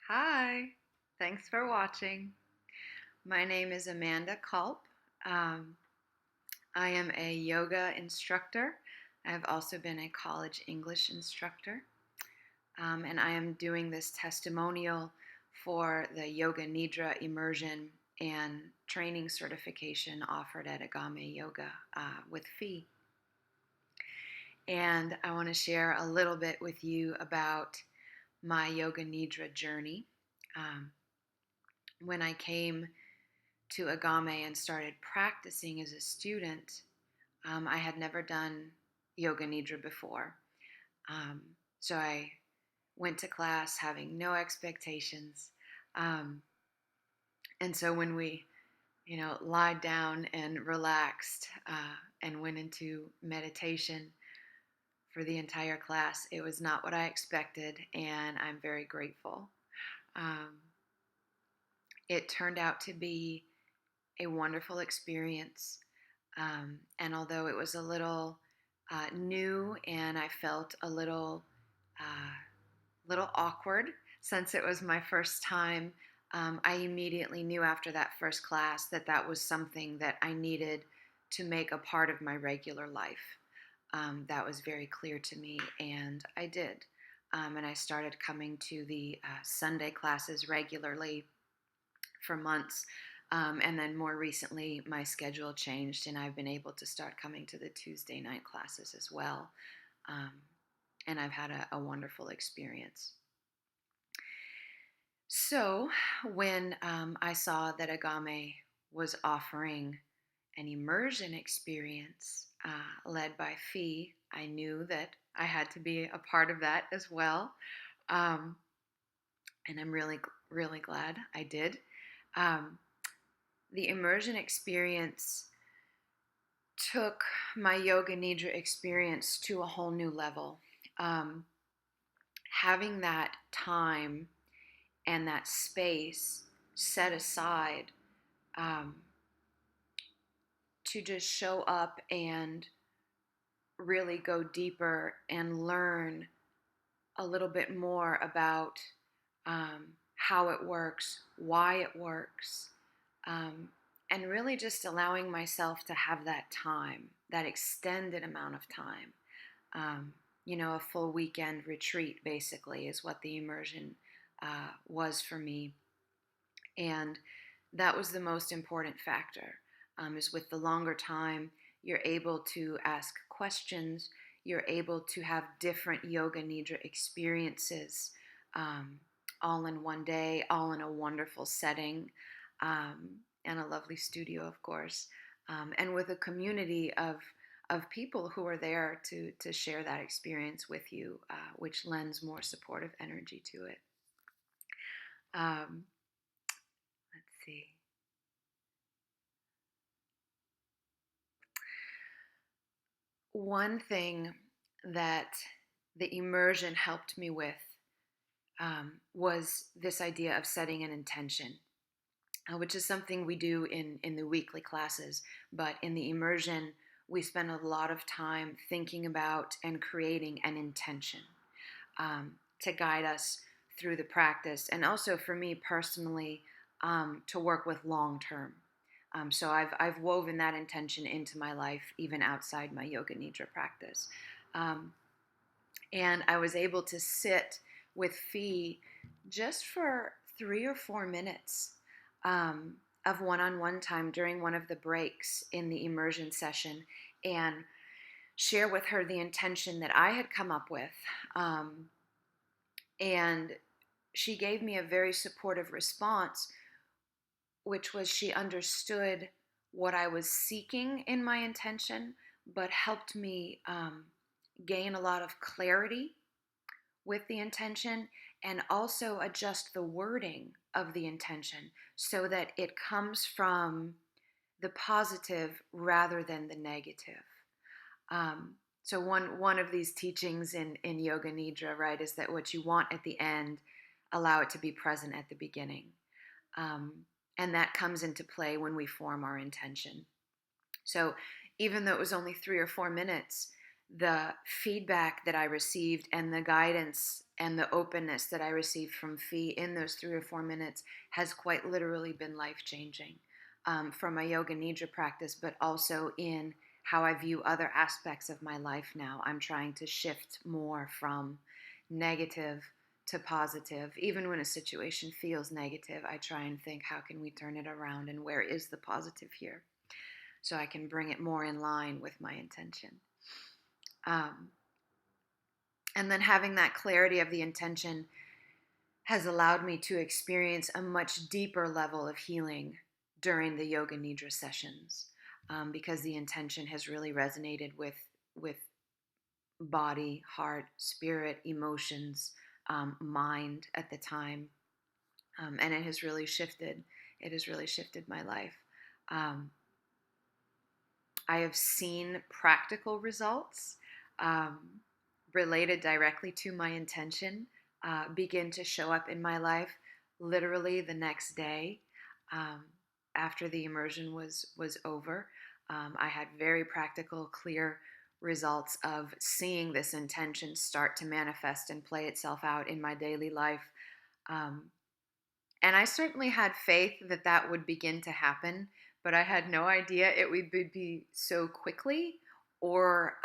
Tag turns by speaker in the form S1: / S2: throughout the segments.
S1: Hi, thanks for watching. My name is Amanda Culp. Um, I am a yoga instructor. I've also been a college English instructor. And I am doing this testimonial for the Yoga Nidra Immersion and training certification offered at Agame Yoga with Fee. And I want to share a little bit with you about my Yoga Nidra journey. Um, when I came to Agame and started practicing as a student, I had never done Yoga Nidra before. Um, so I went to class having no expectations. Um, and so when we, lied down and relaxed and went into meditation for the entire class, it was not what I expected, and I'm very grateful. Um, it turned out to be a wonderful experience. And although it was a little new and I felt a little awkward since it was my first time, I immediately knew after that first class that that was something that I needed to make a part of my regular life. That was very clear to me, and I did. And I started coming to the Sunday classes regularly for months. And then more recently, my schedule changed, and I've been able to start coming to the Tuesday night classes as well. Um, and I've had a wonderful experience. So, when I saw that Agame was offering an immersion experience led by Fee, I knew that I had to be a part of that as well. Um, and I'm really, really glad I did. Um, the immersion experience took my Yoga Nidra experience to a whole new level. Um, Having that time and that space set aside um, to just show up and really go deeper and learn a little bit more about how it works, why it works, um, and really just allowing myself to have that time, that extended amount of time. Um, a full weekend retreat basically is what the immersion was for me. And that was the most important factor, is with the longer time, you're able to ask questions, you're able to have different Yoga Nidra experiences all in one day, all in a wonderful setting, and a lovely studio, of course, and with a community of people who are there to share that experience with you, which lends more supportive energy to it. Um, let's see. One thing that the immersion helped me with was this idea of setting an intention, which is something we do in the weekly classes. But in the immersion, we spend a lot of time thinking about and creating an intention to guide us through the practice, and also for me personally, to work with long term. So I've woven that intention into my life, even outside my Yoga Nidra practice. Um, and I was able to sit with Fee just for 3 or 4 minutes um, of one-on-one time during one of the breaks in the immersion session, and share with her the intention that I had come up with. And she gave me a very supportive response, which was she understood what I was seeking in my intention, but helped me gain a lot of clarity with the intention, and also adjust the wording of the intention so that it comes from the positive rather than the negative. So one of these teachings in Yoga Nidra, right, is that what you want at the end, allow it to be present at the beginning. Um, and that comes into play when we form our intention. So even though it was only 3 or 4 minutes, the feedback that I received and the guidance and the openness that I received from Fee in those 3 or 4 minutes has quite literally been life changing, for my Yoga Nidra practice, but also in how I view other aspects of my life now. I'm trying to shift more from negative to positive. Even when a situation feels negative, I try and think, how can we turn it around and where is the positive here? So I can bring it more in line with my intention. Um, and then having that clarity of the intention has allowed me to experience a much deeper level of healing during the Yoga Nidra sessions, because the intention has really resonated with body, heart, spirit, emotions, mind at the time, and it has really shifted. It has really shifted my life. Um, I have seen practical results, um, related directly to my intention, begin to show up in my life literally the next day, um, after the immersion was over. I had very practical, clear results of seeing this intention start to manifest and play itself out in my daily life. Um, and I certainly had faith that that would begin to happen, but I had no idea it would be so quickly, or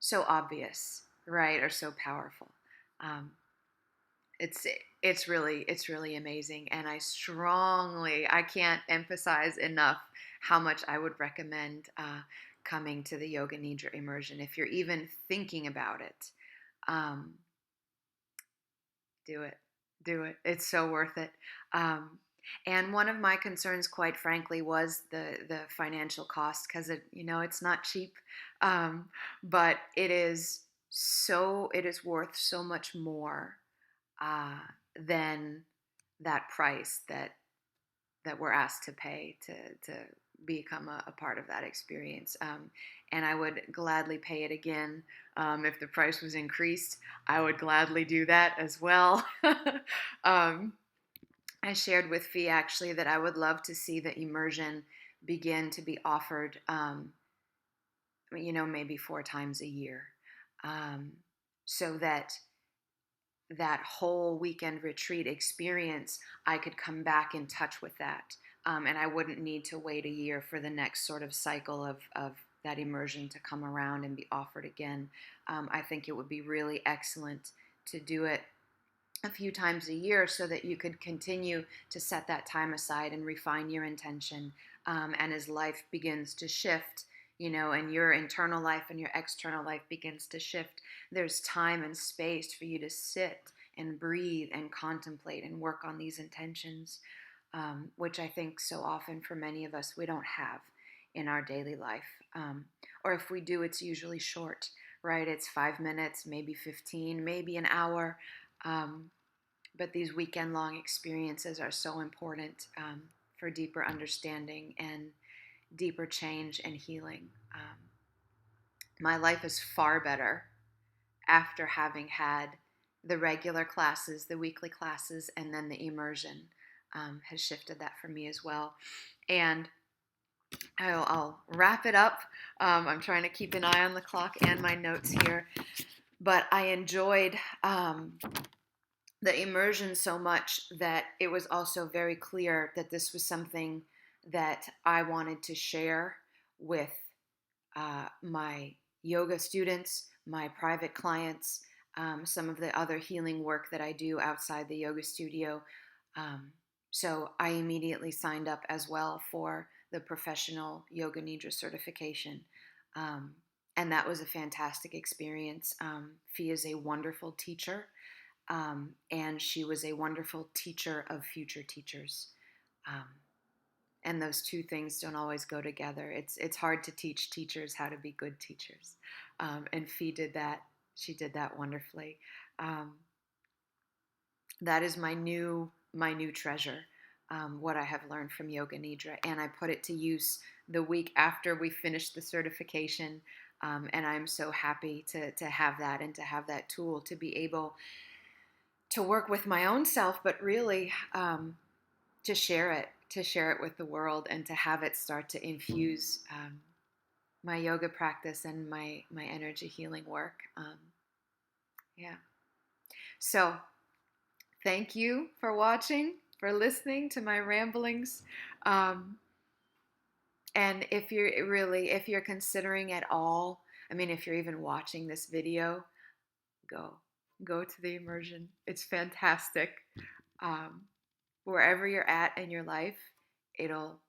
S1: so obvious, right? Or so powerful. Um, it's it's really amazing, and I can't emphasize enough how much I would recommend coming to the Yoga Nidra immersion. If you're even thinking about it, um, do it. Do it. It's so worth it. Um, and one of my concerns, quite frankly, was the financial cost, because it's not cheap, um, but it is worth so much more, uh, than that price that we're asked to pay to become a part of that experience. And I would gladly pay it again. If the price was increased, I would gladly do that as well. um, I shared with Fee actually that I would love to see the immersion begin to be offered, maybe 4 times a year, um, so that whole weekend retreat experience, I could come back in touch with that. And I wouldn't need to wait a year for the next sort of cycle of that immersion to come around and be offered again. I think it would be really excellent to do it a few times a year so that you could continue to set that time aside and refine your intention. And as life begins to shift, and your internal life and your external life begins to shift, there's time and space for you to sit and breathe and contemplate and work on these intentions, which I think so often for many of us we don't have in our daily life. Or if we do, it's usually short, right? It's 5 minutes, maybe 15, maybe an hour. Um, but these weekend long experiences are so important, for deeper understanding and deeper change and healing. My life is far better after having had the regular classes, the weekly classes, and then the immersion, has shifted that for me as well. And I'll wrap it up. I'm trying to keep an eye on the clock and my notes here, but I enjoyed, the immersion so much that it was also very clear that this was something that I wanted to share with, my yoga students, my private clients, some of the other healing work that I do outside the yoga studio. So I immediately signed up as well for the professional Yoga Nidra certification. Um, and that was a fantastic experience. Fee is a wonderful teacher, and she was a wonderful teacher of future teachers. Um, and those two things don't always go together. It's hard to teach teachers how to be good teachers, and Fee did that. She did that wonderfully. Um, that is my new treasure. What I have learned from Yoga Nidra, and I put it to use the week after we finished the certification. And I'm so happy to have that, and to have that tool to be able to work with my own self, but really, to share it with the world, and to have it start to infuse, my yoga practice and my energy healing work. Yeah. So thank you for watching, for listening to my ramblings. Um, and if you're considering at all, I mean, if you're even watching this video, go, go to the immersion. It's fantastic. Um, Wherever you're at in your life, it'll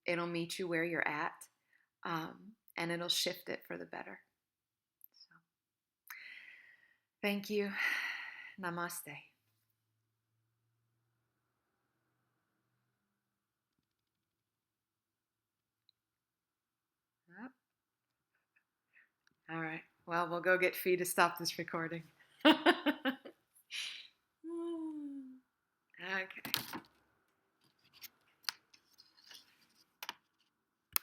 S1: it'll meet you where you're at, um, and it'll shift it for the better. So, thank you. Namaste. Yep. All right. Well, we'll go get Fee to stop this recording.